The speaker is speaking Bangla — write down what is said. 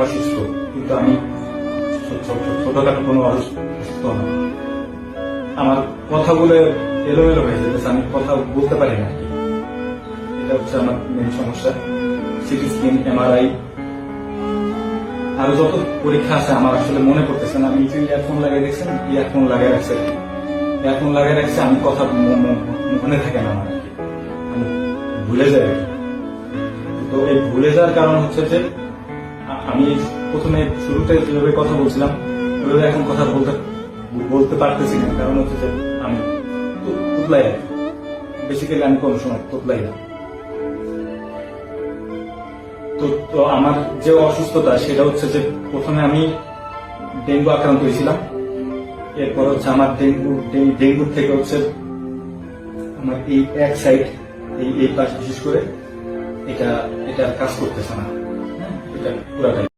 অসুস্থ, কিন্তু আমি ছোটখাটো কোনো অসুস্থ না। আমার কথাগুলো এলোমেলো হয়ে যেতেছে, আমি কথা বলতে পারি না। এটা হচ্ছে আমার মেন সমস্যা। সিটি স্ক্যান, এমআরআই, আরো যত পরীক্ষা আছে আমার আসলে মনে পড়তেছে না। আমি ইয়ারফোন লাগিয়ে দেখছেন, ইয়ারফোন লাগিয়ে রাখছে, ইয়ারফোন লাগিয়ে রাখছে, আমি কথা মনে থাকে না আমার, আমি ভুলে যাই। তো এই ভুলে যাওয়ার কারণ হচ্ছে যে আমি প্রথমে শুরুতে যেভাবে কথা বলছিলাম ওইভাবে এখন কথা বলতে পারতেছি না। কারণ হচ্ছে যে আমি তুতলাই রাখি, বেসিক্যালি আমি কোনো সময় তুতলাই না। তো আমার যে অসুস্থতা সেটা হচ্ছে যে প্রথমে আমি ডেঙ্গু আক্রান্ত হয়েছিলাম। এরপর হচ্ছে আমার ডেঙ্গুর থেকে হচ্ছে আমার এই এক সাইড, এই পাশ বিশেষ করে এটা কাজ করতেছে না, এটা পুরাটাই।